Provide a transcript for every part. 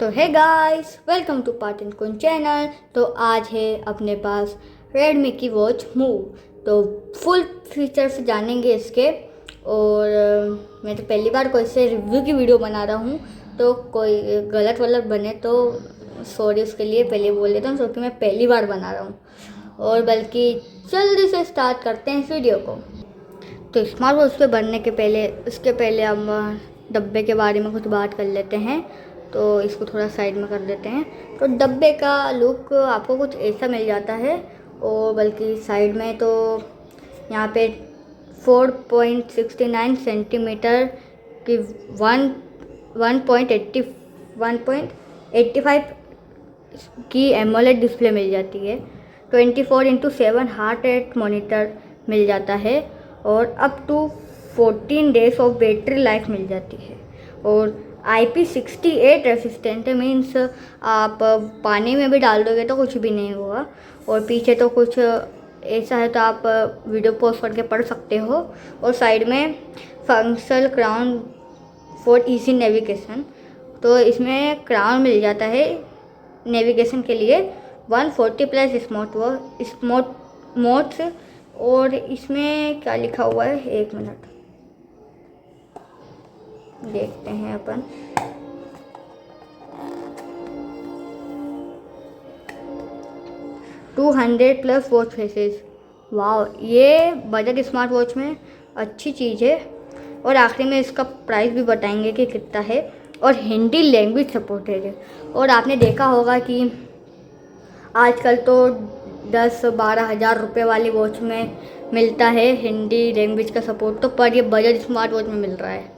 तो है guys, welcome to part and कुन चैनल। तो आज है अपने पास रेडमी की वॉच मूव। तो फुल फीचर्स जानेंगे इसके। और मैं तो पहली बार कोई से रिव्यू की वीडियो बना रहा हूँ, तो कोई गलत वलत बने तो सॉरी, उसके लिए पहले बोल देता हूँ क्योंकि मैं पहली बार बना रहा हूँ। और बल्कि जल्दी से स्टार्ट करते हैं इस वीडियो को। तो स्मार्ट वॉच पे बनने के पहले उसके पहले हम डब्बे के बारे में कुछ बात कर लेते हैं। तो इसको थोड़ा साइड में कर देते हैं। तो डब्बे का लुक आपको कुछ ऐसा मिल जाता है। और बल्कि साइड में तो यहाँ पे 4.69 सेंटीमीटर की 1.85 की एमोलेड डिस्प्ले मिल जाती है। 24/7 हार्ट रेट मॉनिटर मिल जाता है। और up to 14 days of battery life मिल जाती है। और IP68 रेसिस्टेंट है, मीन्स आप पानी में भी डाल दोगे तो कुछ भी नहीं होगा। और पीछे तो कुछ ऐसा है तो आप वीडियो पॉज करके पढ़ सकते हो। और साइड में functional crown for easy navigation, तो इसमें क्राउन मिल जाता है नेविगेशन के लिए। 140+ स्मार्ट मोड्स। और इसमें क्या लिखा हुआ है, एक मिनट देखते हैं अपन। +200 वॉच फेसेस। वाह, ये बजट स्मार्ट वॉच में अच्छी चीज़ है। और आखिरी में इसका प्राइस भी बताएंगे कि कितना है। और हिंदी लैंग्वेज सपोर्टेड है। और आपने देखा होगा कि आजकल तो 10-12 हज़ार रुपये वाली वॉच में मिलता है हिंदी लैंग्वेज का सपोर्ट, तो पर ये बजट स्मार्ट वॉच में मिल रहा है।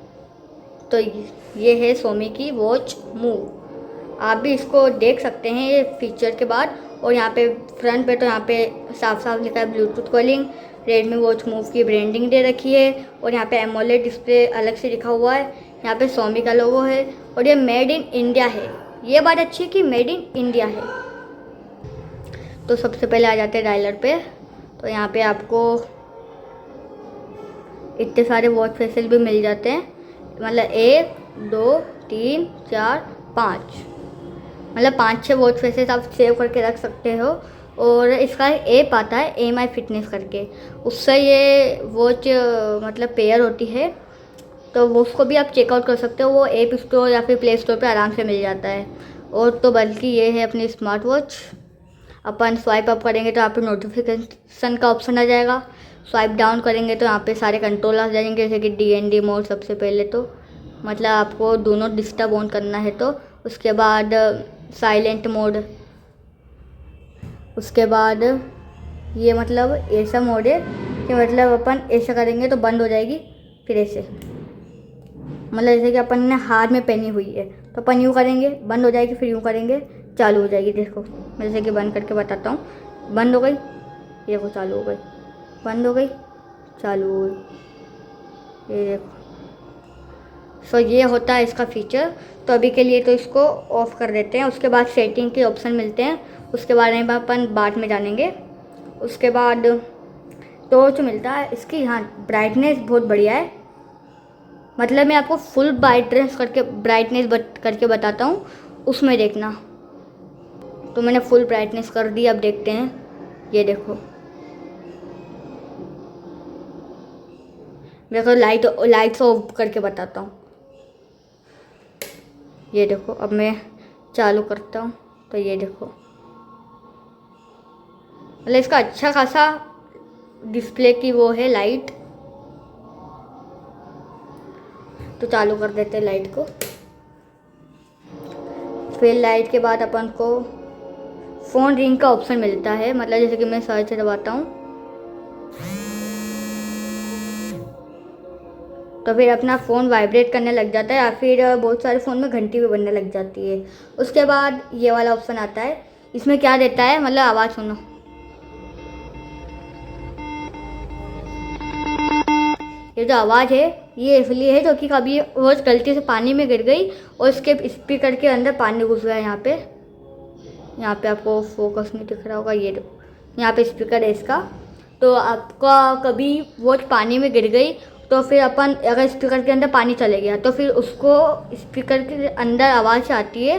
तो ये है सोमी की वॉच मूव। आप भी इसको देख सकते हैं ये फीचर के बाद। और यहाँ पे फ्रंट पे तो यहाँ पे साफ साफ लिखा है Bluetooth calling. Redmi watch move की ब्रांडिंग दे रखी है। और यहाँ पे एमोलेड डिस्प्ले अलग से लिखा हुआ है। यहाँ पे सोमी का लोगो है। और ये मेड इन इंडिया है। ये बात अच्छी है कि मेड इन इंडिया है। तो सबसे पहले आ जाते हैं डायलर पे। तो यहाँ पे आपको इतने सारे वॉच फेसेस भी मिल जाते हैं, मतलब 1 2 3 4 5, मतलब 5-6 वॉच फेसेस आप सेव करके रख सकते हो। और इसका ऐप आता है AMI फिटनेस करके, उससे ये वॉच मतलब पेयर होती है। तो वो उसको भी आप चेकआउट कर सकते हो, वो ऐप स्टोर या फिर प्ले स्टोर पे आराम से मिल जाता है। और तो बल्कि ये है अपनी स्मार्ट वॉच। अपन स्वाइप अप करेंगे तो यहाँ पे नोटिफिकेशन का ऑप्शन आ जाएगा। स्वाइप डाउन करेंगे तो यहाँ पे सारे कंट्रोल आ जाएंगे, जैसे कि DND मोड सबसे पहले तो मतलब आपको डू नॉट डिस्टर्ब ऑन करना है। तो उसके बाद साइलेंट मोड, उसके बाद ये मतलब ऐसा मोड है कि मतलब अपन ऐसा करेंगे तो बंद हो जाएगी, फिर ऐसे मतलब जैसे कि अपन ने हाथ में पहनी हुई है तो अपन यूँ करेंगे बंद हो जाएगी, फिर यूँ करेंगे चालू हो जाएगी। देखो मैं जैसे कि बंद करके बताता हूँ। बंद हो गई, ये वो चालू हो गई, बंद हो गई, चालू हो गई, ये देखो। सो ये होता है इसका फीचर। तो अभी के लिए तो इसको ऑफ कर देते हैं। उसके बाद सेटिंग के ऑप्शन मिलते हैं, उसके बारे में अपन बाद में जानेंगे। उसके बाद टॉर्च मिलता है इसकी। हाँ, ब्राइटनेस बहुत बढ़िया है, मतलब मैं आपको फुल ब्राइटनेस करके बताता हूँ, उसमें देखना। तो मैंने फुल ब्राइटनेस कर दी, अब देखते हैं। ये देखो, मैं तो लाइट्स ऑफ करके बताता हूँ। ये देखो, अब मैं चालू करता हूँ तो ये देखो, मतलब इसका अच्छा खासा डिस्प्ले की वो है लाइट। तो चालू कर देते हैं लाइट को। फिर लाइट के बाद अपन को फ़ोन रिंग का ऑप्शन मिलता है, मतलब जैसे कि मैं सर्च दबाता हूँ तो फिर अपना फ़ोन वाइब्रेट करने लग जाता है, या फिर बहुत सारे फ़ोन में घंटी भी बनने लग जाती है। उसके बाद ये वाला ऑप्शन आता है। इसमें क्या देता है, मतलब आवाज़ सुनो, ये जो आवाज़ है ये इसलिए है क्योंकि कभी वो गलती से पानी में गिर गई और इसके स्पीकर के अंदर पानी घुस गया। यहाँ पे आपको फोकस नहीं दिख रहा होगा, ये देखो यहाँ पे स्पीकर है इसका। तो आपका कभी वॉच पानी में गिर गई तो फिर अपन अगर स्पीकर के अंदर पानी चले गया तो फिर उसको स्पीकर के अंदर आवाज़ आती है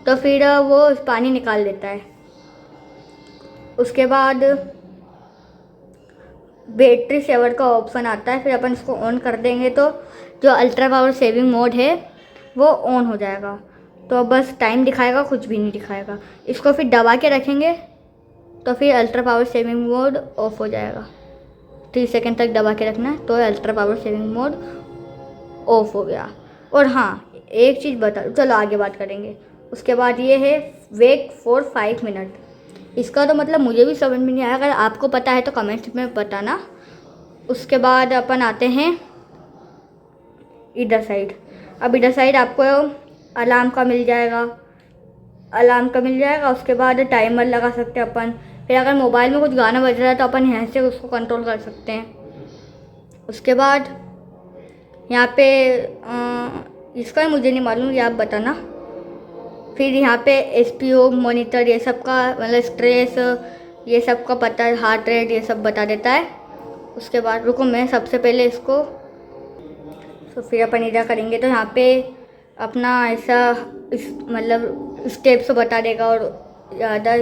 तो फिर वो पानी निकाल देता है। उसके बाद बैटरी सेवर का ऑप्शन आता है, फिर अपन इसको ऑन कर देंगे तो जो अल्ट्रा पावर सेविंग मोड है वो ऑन हो जाएगा। तो बस टाइम दिखाएगा, कुछ भी नहीं दिखाएगा। इसको फिर दबा के रखेंगे तो फिर ultra power saving mode of हो जाएगा। 3 सेकंड तक दबा के रखना है तो ultra power saving mode of हो गया। और हाँ, एक चीज़ बता, चलो आगे बात करेंगे। उसके बाद ये है वेक फॉर 5 मिनट। इसका तो मतलब मुझे भी समझ में नहीं आया, अगर आपको पता है तो कमेंट्स में बताना। उसके बाद अपन आते हैं इधर साइड। अब इधर साइड आपको अलार्म का मिल जाएगा, उसके बाद टाइमर लगा सकते हैं अपन। फिर अगर मोबाइल में कुछ गाना बज रहा है तो अपन यहाँ से उसको कंट्रोल कर सकते हैं। उसके बाद यहाँ पे इसका मुझे नहीं मालूम, ये आप बताना। फिर यहाँ पे एसपीओ मॉनिटर, ये सब का मतलब स्ट्रेस, ये सब का पता, हार्ट रेट, ये सब बता देता है। उसके बाद रुको, मैं सबसे पहले इसको तो फिर अपन इधर करेंगे तो यहाँ पे अपना ऐसा मतलब स्टेप्स बता देगा और ज़्यादा।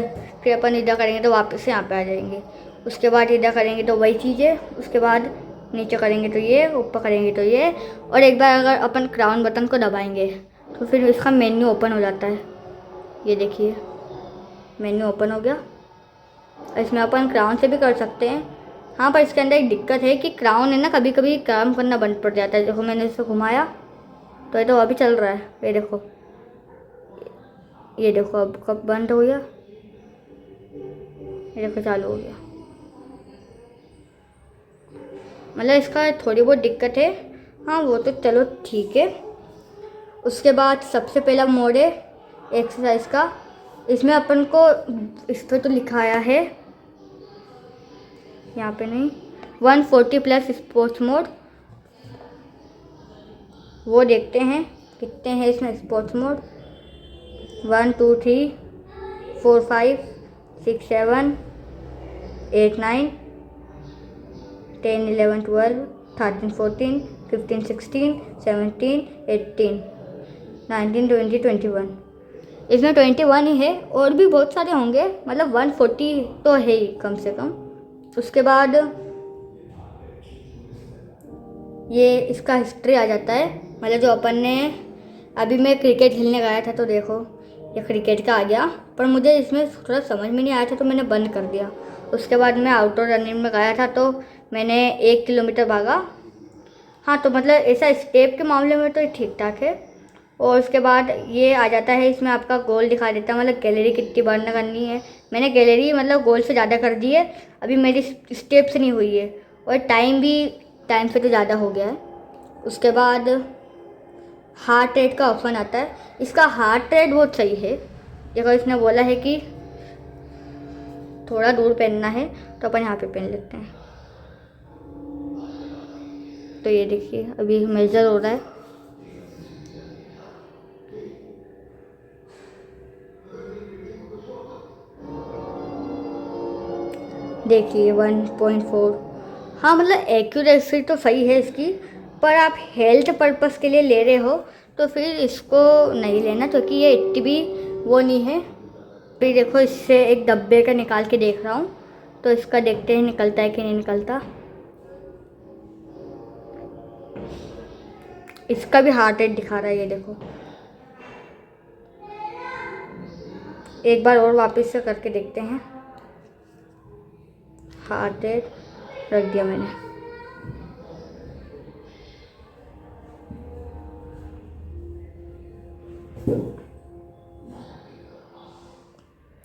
फिर अपन इधर करेंगे तो वापस से यहाँ पे आ जाएंगे। उसके बाद इधर करेंगे तो वही चीज़ है। उसके बाद नीचे करेंगे तो ये, ऊपर करेंगे तो ये। और एक बार अगर अपन क्राउन बटन को दबाएंगे तो फिर इसका मेन्यू ओपन हो जाता है। ये देखिए, मेन्यू ओपन हो गया। इसमें अपन क्राउन से भी कर सकते हैं। हाँ, पर इसके अंदर एक दिक्कत है कि क्राउन है ना, कभी कभी काम करना बंद पड़ जाता है। देखो मैंने इसे घुमाया तो ये तो अभी चल रहा है। ये देखो अब कब बंद हो गया, ये देखो चालू हो गया। मतलब इसका थोड़ी बहुत दिक्कत है। हाँ, वो तो चलो ठीक है। उसके बाद सबसे पहला मोड है एक्सरसाइज का। इसमें अपन को इस पर तो लिखाया है, यहाँ पे नहीं, 140+ स्पोर्ट्स मोड। वो देखते हैं कितने हैं इसमें स्पोर्ट्स मोड। 1 2 3 4 5 6 7 8 9 10 11 12 13 14 15 16 17 18 19 20 21। इसमें 21 ही है, और भी बहुत सारे होंगे, मतलब 140 तो है ही कम से कम। उसके बाद ये इसका हिस्ट्री आ जाता है, मतलब जो अपन ने अभी मैं क्रिकेट खेलने गया था तो देखो ये क्रिकेट का आ गया, पर मुझे इसमें थोड़ा समझ में नहीं आया था तो मैंने बंद कर दिया। उसके बाद मैं आउटडोर रनिंग में गया था तो मैंने 1 किलोमीटर भागा। हाँ, तो मतलब ऐसा स्टेप के मामले में तो ठीक ठाक है। और उसके बाद ये आ जाता है, इसमें आपका गोल दिखा देता है, मतलब कैलोरी कितनी बर्न करनी है। मैंने कैलोरी मतलब गोल से ज़्यादा कर दी है, अभी मेरी स्टेप्स नहीं हुई है। और टाइम भी टाइम से तो ज़्यादा हो गया है। उसके बाद हार्ट रेट का ऑप्शन आता है। इसका हार्ट रेट बहुत सही है। देखो इसने बोला है कि थोड़ा दूर पहनना है तो अपन यहाँ पे पहन लेते हैं। तो ये देखिए अभी मेजर हो रहा है। देखिए 1.4। हाँ, मतलब एक्यूरेसी तो सही है इसकी, पर आप हेल्थ पर्पस के लिए ले रहे हो तो फिर इसको नहीं लेना, क्योंकि ये इतनी भी वो नहीं है। फिर देखो इससे एक डब्बे का निकाल के देख रहा हूँ, तो इसका देखते हैं निकलता है कि नहीं निकलता। इसका भी हार्ट रेट दिखा रहा है, ये देखो। एक बार और वापस से करके देखते हैं। हार्ट रेट रख दिया मैंने।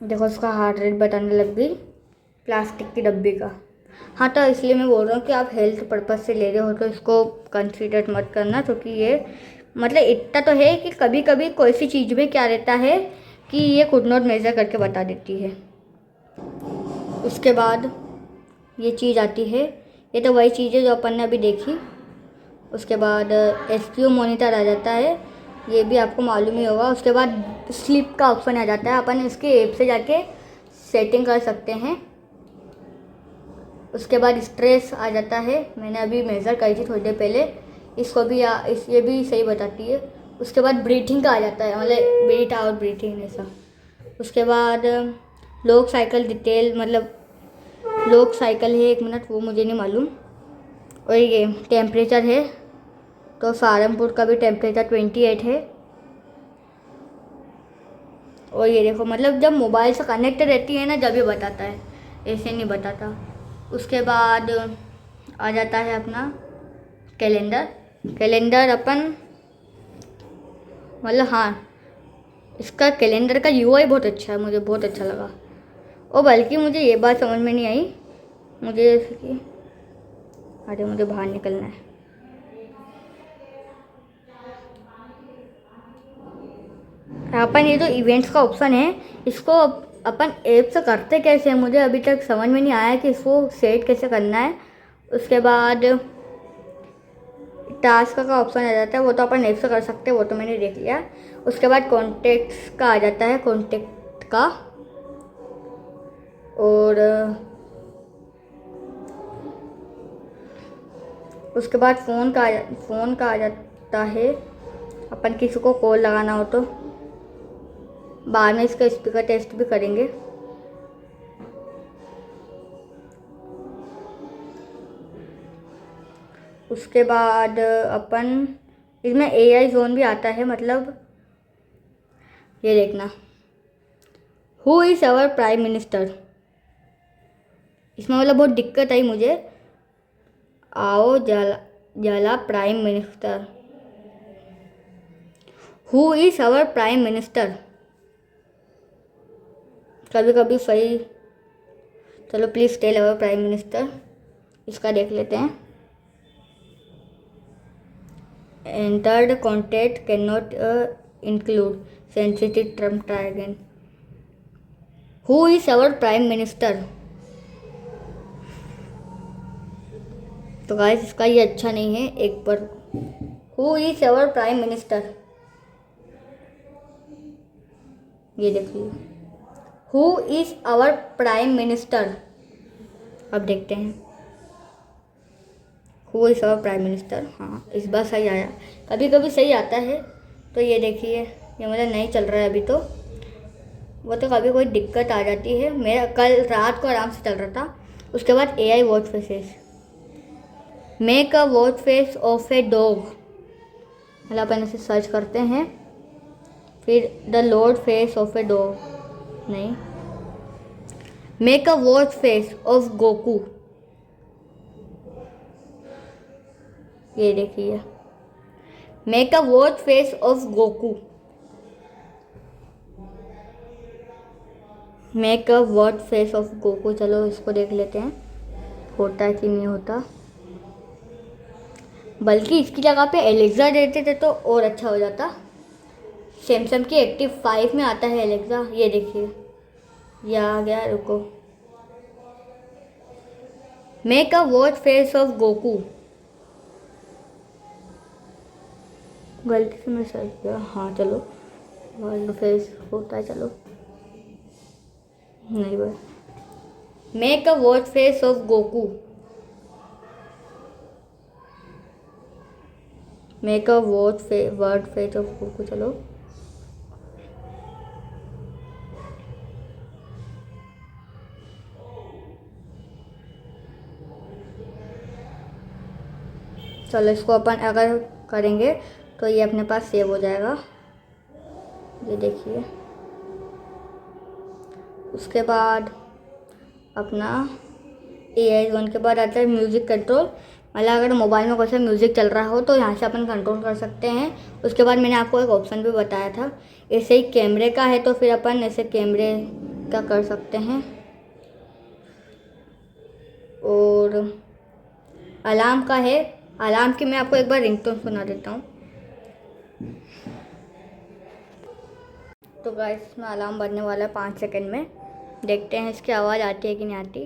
देखो उसका हार्ट रेट बताने लग गई प्लास्टिक की डब्बी का। हाँ, तो इसलिए मैं बोल रहा हूँ कि आप हेल्थ पर्पज़ से ले रहे हो तो इसको कंसीडर मत करना, क्योंकि ये मतलब इतना तो है कि कभी कभी कोई सी चीज़ में क्या रहता है कि ये खुद नोट मेज़र करके बता देती है। उसके बाद ये चीज़ आती है, ये तो वही चीज़ है जो अपन ने अभी देखी। उसके बाद एसपीओ मॉनिटर आ जाता है, ये भी आपको मालूम ही होगा। उसके बाद स्लीप का ऑप्शन आ जाता है, अपन इसके ऐप से जाके सेटिंग कर सकते हैं। उसके बाद स्ट्रेस आ जाता है, मैंने अभी मेज़र करी थी थोड़ी देर पहले, इसको भी ये भी सही बताती है। उसके बाद ब्रीथिंग का आ जाता है, मतलब ब्रीथ आउट ब्रीथिंग ऐसा। उसके बाद लोक साइकिल डिटेल, मतलब लोक साइकिल है, 1 मिनट वो मुझे नहीं मालूम। और ये टेम्परेचर है, तो सहारनपुर का भी टेम्परेचर 28 है। और ये देखो, मतलब जब मोबाइल से कनेक्ट रहती है ना जब ये बताता है, ऐसे नहीं बताता। उसके बाद आ जाता है अपना कैलेंडर। कैलेंडर अपन, मतलब हाँ, इसका कैलेंडर का यूआई बहुत अच्छा है, मुझे बहुत अच्छा लगा। और बल्कि मुझे ये बात समझ में नहीं आई, मुझे जैसे कि अरे मुझे बाहर निकलना है। अपन ये जो इवेंट्स का ऑप्शन है, इसको अपन ऐप से करते कैसे हैं, मुझे अभी तक समझ में नहीं आया कि इसको सेट कैसे करना है। उसके बाद टास्क का ऑप्शन आ जाता है, वो तो अपन ऐप से कर सकते हैं, वो तो मैंने देख लिया। उसके बाद कॉन्टेक्ट्स का आ जाता है, कॉन्टेक्ट का। और उसके बाद फ़ोन का आ जाता है, अपन किसी को कॉल लगाना हो तो। बाद में इसका स्पीकर टेस्ट भी करेंगे। उसके बाद अपन इसमें एआई जोन भी आता है, मतलब ये देखना, who is our prime minister. इसमें मतलब बहुत दिक्कत आई मुझे। आओ जला जला prime minister, who is our prime minister. कभी कभी सही, चलो please tell our prime minister, इसका देख लेते हैं। Entered contact can not include sensitive term, try again. Who is our prime minister. तो गाइस इसका ये अच्छा नहीं है, एक बार who is our prime minister, ये देखिए, who is our prime minister. अब देखते हैं, who is our prime minister. हाँ, इस बार सही आया, कभी कभी सही आता है। तो ये देखिए, ये मतलब नहीं चल रहा है अभी तो, वो तो कभी कोई दिक्कत आ जाती है। मेरा कल रात को आराम से चल रहा था। उसके बाद AI watch faces, make a watch face of a dog, मतलब अपन इसे सर्च करते हैं। फिर the lord face of a dog, नहीं, make a watch face of Goku, ये देखिए, make a watch face of Goku, make a watch face of Goku. चलो इसको देख लेते हैं होता है कि नहीं होता। बल्कि इसकी जगह पे एलेक्सा देते थे तो और अच्छा हो जाता। सैमसंग की एक्टिव 5 में आता है एलेक्सा, ये देखिए, ये आ गया, रुको। Make a watch face of Goku, गलती से मैं सर्च किया, हाँ चलो, वर्ल्ड फेस होता है, चलो नहीं बस, make a watch face of Goku, make a watch word face of Goku. चलो चलो, इसको अपन अगर करेंगे तो ये अपने पास सेव हो जाएगा, ये देखिए। उसके बाद अपना एआई वन के बाद आता है म्यूज़िक कंट्रोल, मतलब अगर मोबाइल में कोई सा म्यूज़िक चल रहा हो तो यहाँ से अपन कंट्रोल कर सकते हैं। उसके बाद मैंने आपको एक ऑप्शन भी बताया था, ऐसे ही कैमरे का है तो फिर अपन ऐसे कैमरे का कर सकते हैं। और अलार्म का है, अलार्म की मैं आपको एक बार रिंगटोन सुना देता हूँ। तो गाइस इसमें अलार्म बजने वाला है 5 सेकंड में, देखते हैं इसकी आवाज़ आती है कि नहीं आती।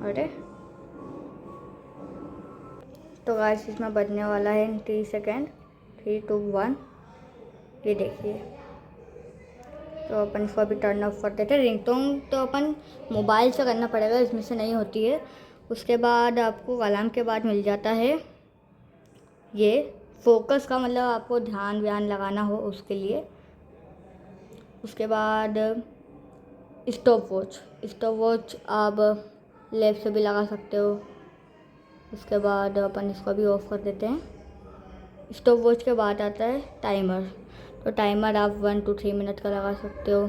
अरे तो गाइस इसमें बजने वाला है इन 3 सेकंड, 3 2 1, ये देखिए। तो अपन इसको अभी टर्न ऑफ कर देते हैं। रिंगटोन तो अपन मोबाइल से करना पड़ेगा, इसमें से नहीं होती है। उसके बाद आपको अलार्म के बाद मिल जाता है ये फोकस का मतलब आपको ध्यान व्यान लगाना हो उसके लिए। उसके बाद स्टॉप वॉच आप लेफ्ट से भी लगा सकते हो। उसके बाद अपन इसको भी ऑफ कर देते हैं। स्टॉप वॉच के बाद आता है टाइमर। तो टाइमर आप 1 to 3 मिनट का लगा सकते हो।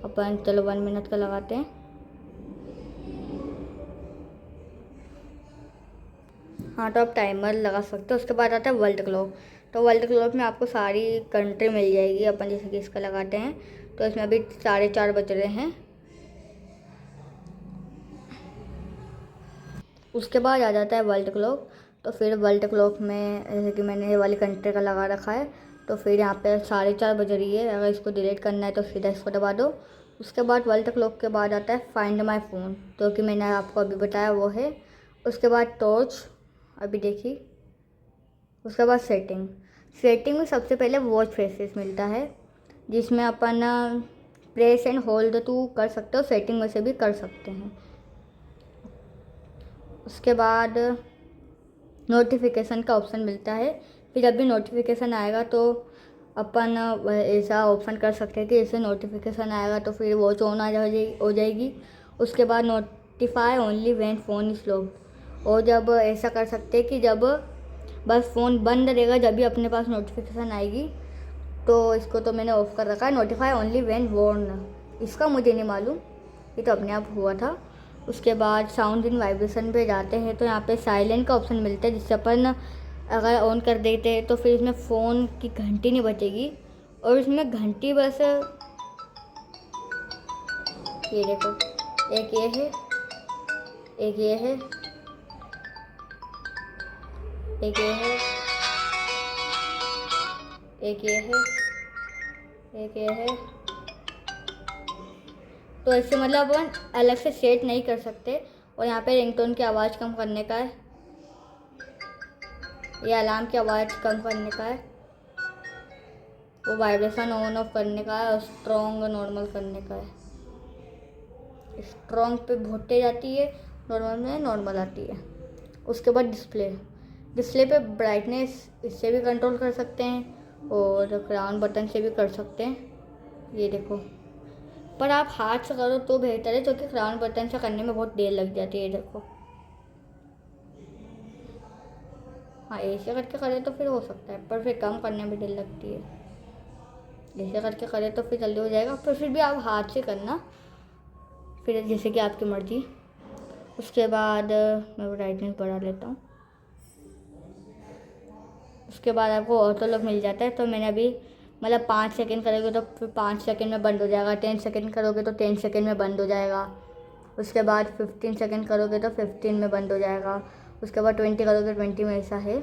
अपन चलो 1 मिनट का लगाते हैं। हाँ, तो आप टाइमर लगा सकते हो। उसके बाद आता है वर्ल्ड क्लॉक। तो वर्ल्ड क्लॉक में आपको सारी कंट्री मिल जाएगी। अपन जैसे कि इसका लगाते हैं तो इसमें अभी 4:30 बज रहे हैं। उसके बाद आ जाता है वर्ल्ड क्लॉक। तो फिर वर्ल्ड क्लॉक में जैसे कि मैंने ये वाली कंट्री का लगा रखा है, तो फिर यहाँ पे 4:30 बज रही है। अगर इसको डिलीट करना है तो सीधा इसको दबा दो। उसके बाद वर्ल्ड क्लॉक के बाद आता है फाइंड माई फ़ोन, जो कि मैंने आपको अभी बताया वो है। उसके बाद टॉर्च, अभी देखिए। उसके बाद सेटिंग में सबसे पहले वॉच फेसेस मिलता है, जिसमें अपन प्रेस एंड होल्ड टू कर सकते हो, सेटिंग में से भी कर सकते हैं। उसके बाद नोटिफिकेशन का ऑप्शन मिलता है। फिर जब भी नोटिफिकेशन आएगा तो अपन ऐसा ऑप्शन कर सकते हैं कि जैसे नोटिफिकेशन आएगा तो फिर वॉच ऑन हो जाएगी। उसके बाद notify only when phone is locked, और जब ऐसा कर सकते हैं कि जब बस फ़ोन बंद रहेगा जब भी अपने पास नोटिफिकेशन आएगी। तो इसको तो मैंने ऑफ़ कर रखा है, नोटिफाई ओनली व्हेन वॉर्न। इसका मुझे नहीं मालूम, ये तो अपने आप हुआ था। उसके बाद साउंड इन वाइब्रेशन पे जाते हैं तो यहाँ पे साइलेंट का ऑप्शन मिलता है, जिससे अपन अगर ऑन कर देते हैं तो फिर इसमें फ़ोन की घंटी नहीं बजेगी। और इसमें घंटी बस ये देखो, एक ये है, एक ये है, एक ये है, एक ये है, एक ये है। तो इससे मतलब अपन अलग से सेट नहीं कर सकते। और यहाँ पे रिंगटोन की आवाज़ कम करने का है, ये अलार्म की आवाज़ कम करने का है, वो वाइब्रेशन ऑन ऑफ करने का है, और स्ट्रॉन्ग नॉर्मल करने का है। स्ट्रॉन्ग पे बहुत तेज आती है, नॉर्मल में नॉर्मल आती है। उसके बाद डिस्प्ले पे ब्राइटनेस इससे भी कंट्रोल कर सकते हैं, और क्राउन बटन से भी कर सकते हैं। ये देखो, पर आप हाथ से करो तो बेहतर है, क्योंकि क्राउन बटन से करने में बहुत देर लग जाती है। ये देखो, हाँ ऐसे करके करे तो फिर हो सकता है, पर फिर कम करने में देर लगती है। ऐसे करके करे तो फिर जल्दी हो जाएगा, पर फिर भी आप हाथ से करना, फिर जैसे कि आपकी मर्ज़ी। उसके बाद मैं ब्राइटनेस बढ़ा लेता हूँ। उसके बाद आपको ऑटो लॉक मिल जाता है। तो मैंने अभी मतलब 5 सेकंड करोगे तो फिर 5 सेकंड में बंद हो जाएगा, 10 सेकंड करोगे तो 10 सेकंड में बंद हो जाएगा। उसके बाद 15 सेकंड करोगे तो 15 में बंद हो जाएगा। उसके बाद 20 करोगे 20 में, ऐसा है।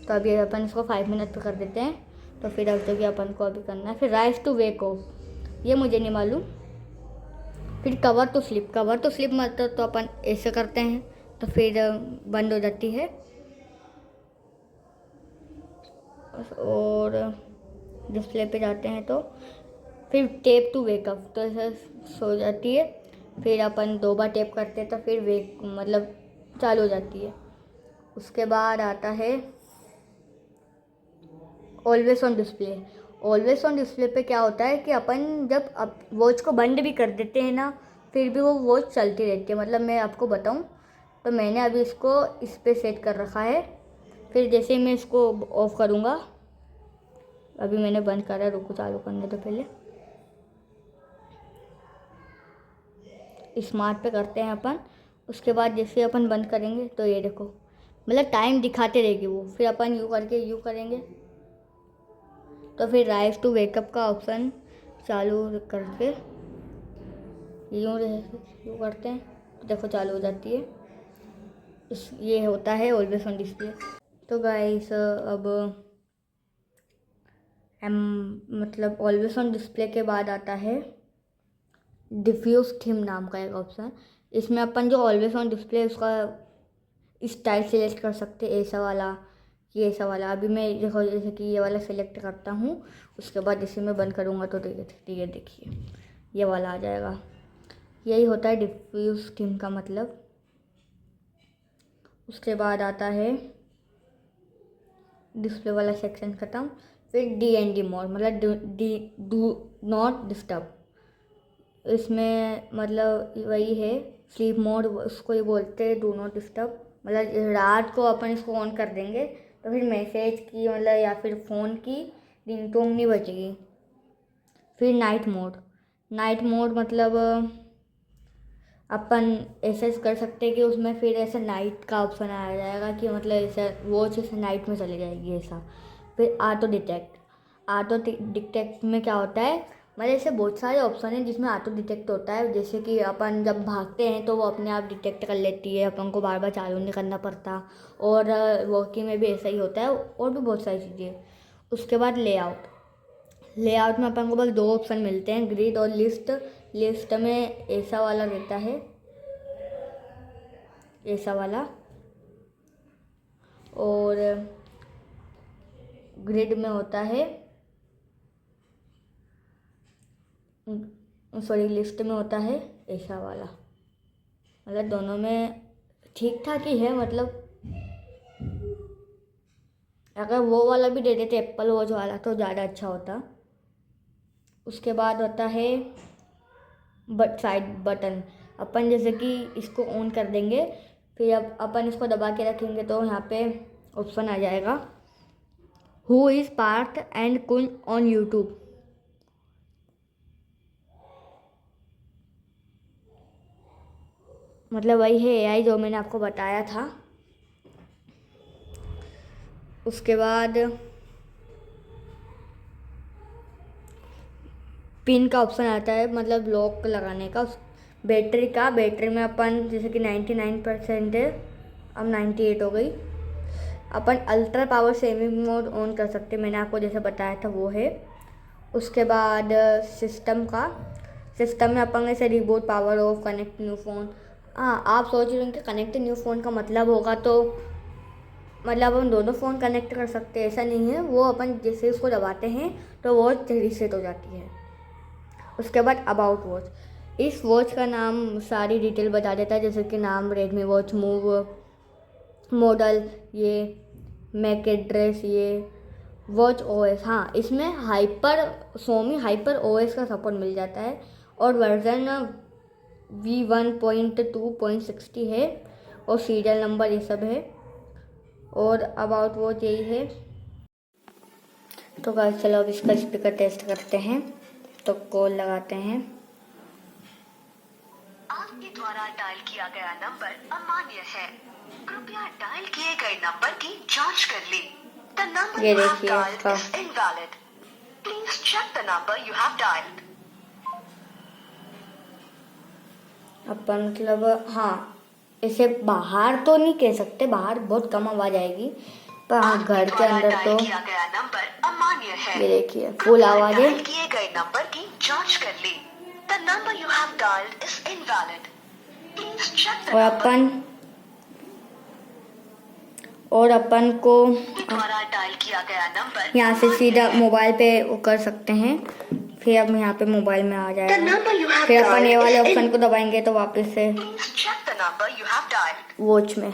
तो अभी अपन इसको 5 मिनट पे कर देते हैं। तो फिर अब जो कि अपन को अभी करना है, फिर राइज टू वेक ऑफ, ये मुझे नहीं मालूम। फिर कवर टू स्लिप मतलब तो अपन ऐसे करते हैं तो फिर बंद हो जाती है। और डिस्प्ले पे जाते हैं तो फिर टेप टू वेकअप, तो ऐसे सो जाती है। फिर अपन 2 बार टेप करते हैं तो फिर वेक मतलब चालू हो जाती है। उसके बाद आता है ऑलवेज ऑन डिस्प्ले पे क्या होता है कि अपन जब वॉच को बंद भी कर देते हैं ना, फिर भी वो वॉच चलती रहती है। मतलब मैं आपको बताऊं तो मैंने अभी इसको इस पे सेट कर रखा है। फिर जैसे मैं इसको ऑफ़ करूँगा, अभी मैंने बंद करा, रुको चालू करने तो पहले। स्मार्ट पे करते हैं अपन। उसके बाद जैसे अपन बंद करेंगे तो ये देखो, मतलब टाइम दिखाते रहेगी वो। फिर अपन यूँ करेंगे तो फिर राइज टू वेकअप का ऑप्शन चालू करके यूँ करते हैं तो देखो चालू हो जाती है। ये होता है ऑलवेज ऑन डिस्प्ले। तो गाइस अब हम मतलब ऑलवेज ऑन डिस्प्ले के बाद आता है डिफ्यूज थीम नाम का एक ऑप्शन। इसमें अपन जो ऑलवेज ऑन डिस्प्ले उसका स्टाइल सेलेक्ट कर सकते हैं, ऐसा वाला कि ऐसा वाला। अभी मैं देखो जैसे कि ये वाला सेलेक्ट करता हूँ। उसके बाद जैसे मैं बंद करूँगा तो ये देखिए ये वाला आ जाएगा। यही होता है डिफ्यूज थीम का मतलब। उसके बाद आता है डिस्प्ले वाला सेक्शन ख़त्म। फिर DND मोड मतलब डू नॉट डिस्टर्ब। इसमें मतलब वही है स्लीप मोड, उसको ये बोलते हैं डू नॉट डिस्टर्ब। मतलब रात को अपन इसको ऑन कर देंगे तो फिर मैसेज की मतलब या फिर फ़ोन की रिंगटोन नहीं बजेगी। फिर नाइट मोड मतलब अपन ऐसे कर सकते हैं कि उसमें फिर ऐसा नाइट का ऑप्शन आ जाएगा कि मतलब ऐसा वॉच ऐसे नाइट में चली जाएगी ऐसा। फिर ऑटो डिटेक्ट में क्या होता है, मतलब ऐसे बहुत सारे ऑप्शन हैं जिसमें ऑटो डिटेक्ट होता है। जैसे कि अपन जब भागते हैं तो वो अपने आप डिटेक्ट कर लेती है, अपन को बार बार चालू नहीं करना पड़ता। और वॉकिंग में भी ऐसा ही होता है, और भी बहुत सारी चीज़ें। उसके बाद लेआउट में अपन को बस 2 ऑप्शन मिलते हैं, ग्रिड और लिस्ट में ऐसा वाला रहता है, ऐसा वाला, और ग्रिड में होता है, सॉरी लिस्ट में होता है ऐसा वाला। मतलब दोनों में ठीक ठाक ही है। मतलब अगर वो वाला भी दे देते एप्पल वॉच वाला तो ज़्यादा अच्छा होता। उसके बाद होता है साइड बटन। अपन जैसे कि इसको ऑन कर देंगे, फिर अब अपन इसको दबा के रखेंगे तो यहाँ पे ऑप्शन आ जाएगा हु इज़ पार्थ एंड कुन ऑन यूट्यूब। मतलब वही है AI जो मैंने आपको बताया था। उसके बाद पिन का ऑप्शन आता है, मतलब लॉक लगाने का। बैटरी में अपन जैसे कि 99% है, अब 98 हो गई। अपन ultra power saving mode on कर सकते हैं, मैंने आपको जैसे बताया था वो है। उसके बाद सिस्टम में अपन ऐसे reboot, power of, connect new phone. हाँ, आप सोच रहे हैं कि कनेक्ट न्यू फ़ोन का मतलब होगा तो मतलब हम दोनों फ़ोन कनेक्ट कर सकते हैं, ऐसा नहीं है। वो अपन जैसे उसको दबाते हैं तो वॉच रीसेट हो जाती है। उसके बाद अबाउट वॉच, इस वॉच का नाम सारी डिटेल बता देता है, जैसे कि नाम, रेडमी वॉच, मूव, मॉडल, ये मैक एड्रेस, ये वॉच OS। हाँ, इसमें सोमी हाइपर OS का सपोर्ट मिल जाता है और वर्जन V1.2.60 है और सीरियल नंबर ये सब है। और अबाउट वॉच यही है। तो गाइस चलो अब इसका स्पीकर टेस्ट करते हैं। तो कॉल लगाते हैं। आपके द्वारा डायल किया गया नंबर अमान्य है, कृपया डायल किए गए नंबर की जांच कर लें। The number ये you have देखिए dialed इसका, is invalid. Please check the number you have dialed. अपन मतलब हाँ, इसे बाहर तो नहीं कह सकते, बाहर बहुत कम आवाज आएगी, पर हाँ घर के अंदर तो किया गया नंबर अमान्य है। ये देखिए फुल आवाज है। डायल किए गए नंबर की जांच कर लें। The number you have dialed is invalid. Please check the number. और अपन को द्वारा डायल किया गया नंबर यहाँ से सीधा मोबाइल पे वो कर सकते हैं। फिर अब यहाँ पे मोबाइल में आ जाएगा, फिर अपन ये वाले ऑप्शन को दबाएंगे तो वापस से वॉच में।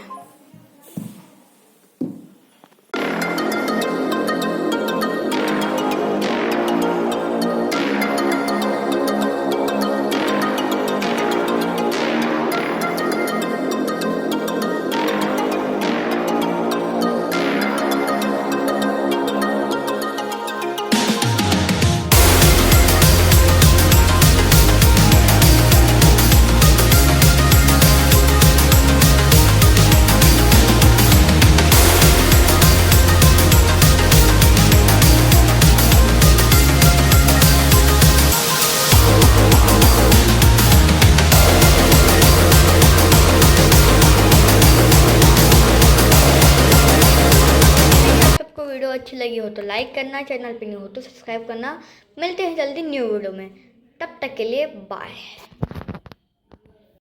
वीडियो अच्छी लगी हो तो लाइक करना, चैनल पे न्यू हो तो सब्सक्राइब करना। मिलते हैं जल्दी न्यू वीडियो में, तब तक के लिए बाय।